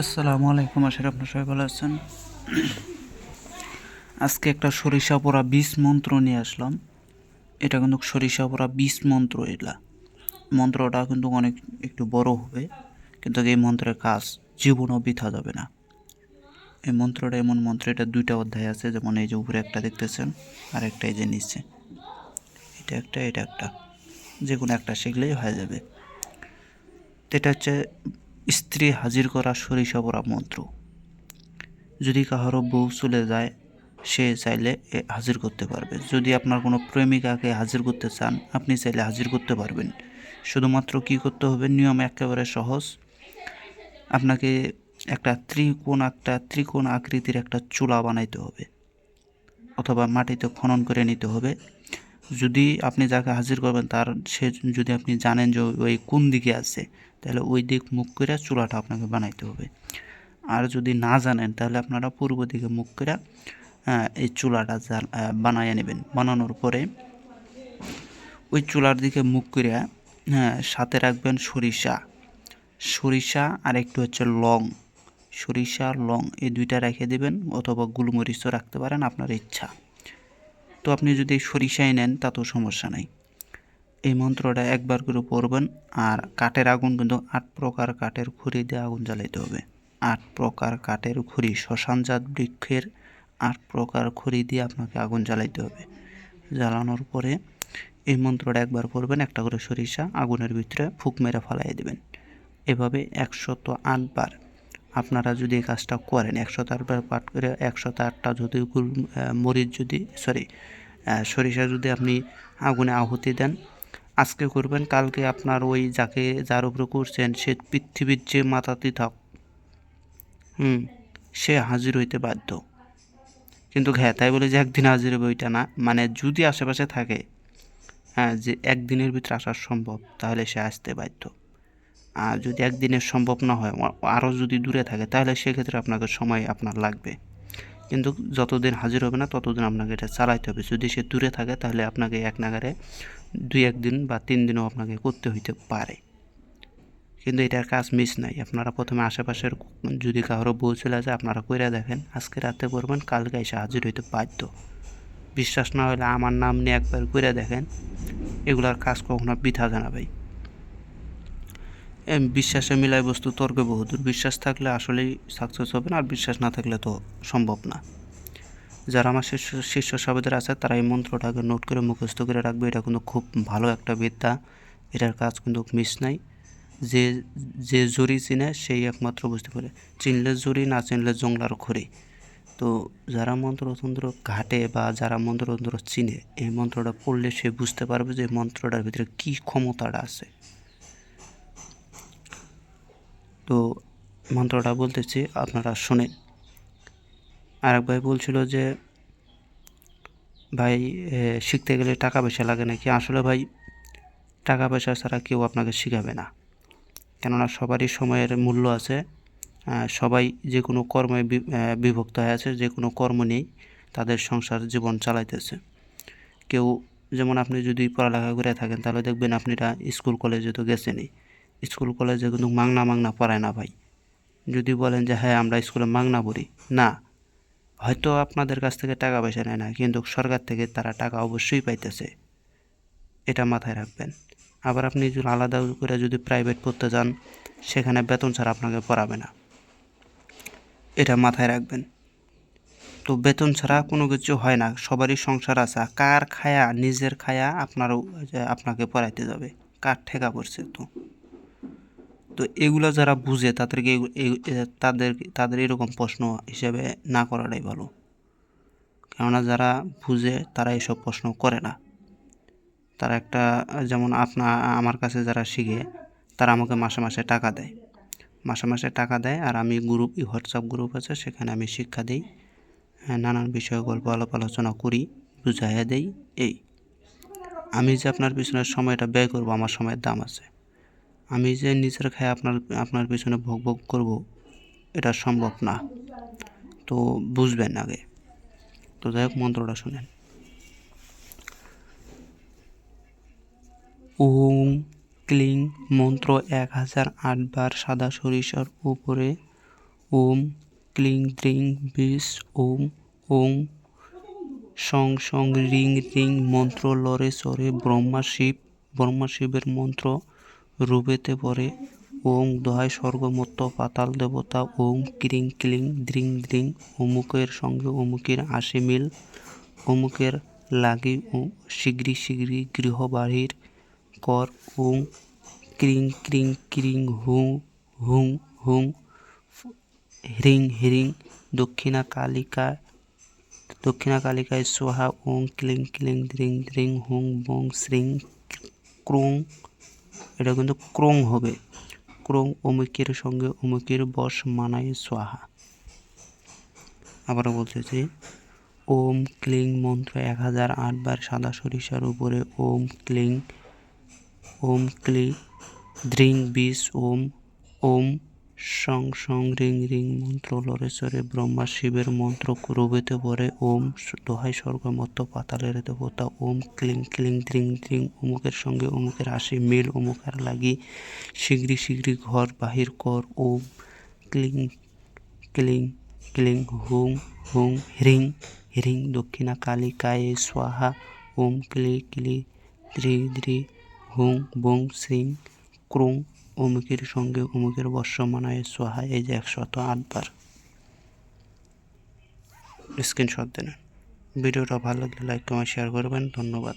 আসসালামু আলাইকুম, আশা করি আপনার সবাই ভালো আছেন। আজকে একটা সরিষা পোড়া বীজ মন্ত্র নিয়ে আসলাম। এটা কিন্তু সরিষা পোড়া বীজ মন্ত্র। মন্ত্রটা কিন্তু অনেক একটু বড় হবে, কিন্তু এই মন্ত্রের কাজ জীবনও বৃথা যাবে না। এই মন্ত্রটা এমন মন্ত্র, এটা 2টা অধ্যায় আছে, যেমন এই যে উপরে একটা দেখতেছেন আর একটা এই যে নিচে, এটা একটা, যে কোনো একটা শিখলেই হয়ে যাবে। এটা হচ্ছে স্ত্রী হাজির করা সরিষা পোড়া মন্ত্র। যদি কাহারও বউ চলে যায়, সে চাইলে হাজির করতে পারবে। যদি আপনার কোনো প্রেমিকাকে হাজির করতে চান, আপনি চাইলে হাজির করতে পারবেন। শুধুমাত্র কি করতে হবে, নিয়ম একেবারে সহজ। আপনাকে একটা ত্রিকোণ আকৃতির একটা চুলা বানাইতে হবে, অথবা মাটিতে খনন করে নিতে হবে। যদি আপনি যাকে হাজির করবেন যদি আপনি জানেন যে ওই কোন দিকে আছে, তাহলে ওই দিক মুখ করে চুলাটা আপনাকে বানাইতে হবে। আর যদি না জানেন, তাহলে আপনারা পূর্ব দিকে মুখ করে এই চুলাটা বানাইয়া নেবেন। বানানোর পরে ওই চুলার দিকে মুখ করে সাথে রাখবেন সরিষা আর একটু হচ্ছে লং। সরিষা লং এই 2টা রেখে দেবেন, অথবা গোলমরিচও রাখতে পারেন, আপনার ইচ্ছা। তো আপনি যদি সরিষাই নেন তাতেও সমস্যা নাই। এই মন্ত্রটা একবার করে পড়বেন। আর কাঠের আগুন কিন্তু 8 প্রকার কাঠের খড়ি দিয়ে আগুন জ্বালাইতে হবে। 8 প্রকার কাঠের খড়ি, শ্মশানজাত বৃক্ষের 8 প্রকার খড়ি দিয়ে আপনাকে আগুন জ্বালাইতে হবে। জ্বালানোর পরে এই মন্ত্রটা একবার পড়বেন, একটা করে সরিষা আগুনের ভিতরে ফুঁক মেরে ফালাই দেবেন। এভাবে 108 বার আপনারা যদি এই কাজটা করেন, 108 বার পাঠ করে 108টা যদি সরিষা যদি আপনি আগুনে আহুতি দেন, আজকে করবেন, কালকে আপনার ওই যার উপরে করছেন সে পৃথিবীর যে মাথাতে থাক, সে হাজির হইতে বাধ্য। কিন্তু হ্যাঁ, তাই বলে যে একদিন হাজির হবে ওইটা না, মানে যদি আশেপাশে থাকে, যে একদিনের ভিতরে আসা সম্ভব, তাহলে সে আসতে বাধ্য। আর যদি একদিনের সম্ভব না হয়, আরও যদি দূরে থাকে, তাহলে সেক্ষেত্রে আপনাকে সময় আপনার লাগবে। কিন্তু যতদিন হাজির হবে না ততদিন আপনাকে এটা চালাইতে হবে। যদি সে দূরে থাকে, তাহলে আপনাকে এক নাগারে 2-1 দিন বা 3 দিনও আপনাকে করতে হইতে পারে। কিন্তু এটার কাজ মিস নাই। আপনারা প্রথমে আশেপাশের যদি কারো বউ চলে যায়, আপনারা কইরা দেখেন, আজকে রাতে করবেন, কালকে এসে হাজির হইতে বাধ্য। বিশ্বাস না হলে আমার নাম নিয়ে একবার কইরা দেখেন, এগুলার কাজ কখনো বৃথা যায় না ভাই। বিশ্বাসে মিলায় বস্তু তর্কে বহুদূর। বিশ্বাস থাকলে আসলেই সাকসেস হবে না, আর বিশ্বাস না থাকলে তো সম্ভব না। যারা আমার শিষ্য সাবেদের আছে, তারা এই মন্ত্রটাকে নোট করে মুখস্থ করে রাখবে। এটা কিন্তু খুব ভালো একটা বিদ্যা, এটার কাজ কিন্তু মিস নাই। যে যে জড়ি চিনে সেই একমাত্র বুঝতে পারে। চিনলে জড়ি, না চিনলে জংলার খড়ি। তো যারা মন্ত্রতন্ত্র ঘাটে বা যারা মন্ত্রতন্ত্র চিনে, এই মন্ত্রটা পড়লে সে বুঝতে পারবে যে মন্ত্রটার ভিতরে কী ক্ষমতাটা আছে। তো মন্ত্রটা বলতেছি, আপনারা শোনেন। আরেক ভাই বলছিল যে ভাই, শিখতে গেলে টাকা পয়সা লাগে নাকি? আসলে ভাই, টাকা পয়সা ছাড়া কেউ আপনাকে শিখাবে না, কেননা সবারই সময়ের মূল্য আছে। সবাই যে কোনো কর্মে বিভক্ত হয়ে আছে, যে কোনো কর্ম নেই, তাদের সংসার জীবন চালাইতেছে। কেউ, যেমন আপনি যদি পড়ালেখা করে থাকেন, তাহলে দেখবেন আপনারা স্কুল কলেজে তো গেছেনই। স্কুল কলেজে কিন্তু মাংনা পড়ায় না ভাই। যদি বলেন যে হ্যাঁ আমরা স্কুলে মাংনা পড়ি, না, হয়তো আপনাদের কাছ থেকে টাকা পয়সা নেয় না, কিন্তু সরকার থেকে তারা টাকা অবশ্যই পাইতেছে, এটা মাথায় রাখবেন। আবার আপনি যদি আলাদা করে যদি প্রাইভেট পড়তে যান, সেখানে বেতন ছাড়া আপনাকে পড়াবে না, এটা মাথায় রাখবেন। তো বেতন ছাড়া কোনো কিছু হয় না, সবারই সংসার আছে। কার খায়া, নিজের খায়া আপনাকে পড়াইতে যাবে? কার ঠেকা পড়ছে? তো এগুলো যারা বুঝে, তাদেরকে তাদের এরকম প্রশ্ন হিসেবে না করাটাই ভালো। কেননা যারা বুঝে তারা এসব প্রশ্ন করে না। তারা যেমন আমার কাছে যারা শিখে, তারা আমাকে মাসে মাসে টাকা দেয়। আর আমি হোয়াটসঅ্যাপ গ্রুপ আছে, সেখানে আমি শিক্ষা দিই। নানান বিষয়ে গল্প আলোচনা করি, বুঝাইয়া দেই। আমি যে আপনার পিছনে সময়টা ব্যয় করব, আমার সময়ের দাম আছে। আমি যে নিজের খায় আপনার পিছনে ভোগ করব, এটা সম্ভব না। তো বুঝবেন আগে। তো যাই হোক, মন্ত্রটা শুনেন। ওম ক্লিং মন্ত্র 1008 বার সাদা সরিষার উপরে ওম ক্লিং দ্রিং বিষ ওম ওং সং সং রিং রিং মন্ত্র লরে সরে ব্রহ্মা শিবের মন্ত্র রুবেতে পড়ে ওং দোহাই স্বর্গমত্ত পাতাল দেবতা ওম ক্রিং ক্লিং দ্রিং দ্রিং অমুকের সঙ্গে অমুকের ৮০ মিল অমুকের লাগি শীঘ্রী গৃহ বাহির কর ওং ক্রিং ক্রিং ক্রিং হুং হুং হুং হ্রিং হ্রিং দক্ষিণা কালিকায় সোহা ওং ক্লিং ক্লিং দ্রিং দ্রিং হুং বং শ্রিং ক্রুং, এটা কিন্তু ক্রোং হবে, ক্রোং অমুকের সঙ্গে অমুকের বশ মানায় সোহা। আবারও বলতেছি, ওম ক্লিং মন্ত্র 1008 বার সাদা সরিষার উপরে ওম ক্লি দ্রিং বিষ Om Om song song ring ring মন্ত্র লরে সরে ব্রহ্মা শিবের মন্ত্র রুবেতে পড়ে ওম দোহাই স্বর্গমত্ত পাতালের দেবতা ওম ক্লিং ক্লিং দ্রিং দ্রিং অমুকের সঙ্গে অমুকের ৮০ মিল অমুকার লাগি শীঘ্রী ঘর বাহির কর ওম ক্লিং ক্লিং ক্লিং হুং হুং হ্রিং হ্রিং দক্ষিণা কালিকায়ে স্বাহা ওম ক্লি দ্রি হুং বং শ্রিং ক্রুং অমুকের সঙ্গে অমুকের বর্ষ মানায় সোহা। এই যে 108 বার স্ক্রিনশট দেন। ভিডিওটা ভালো লাগলে লাইক কমেন্ট শেয়ার করবেন। ধন্যবাদ।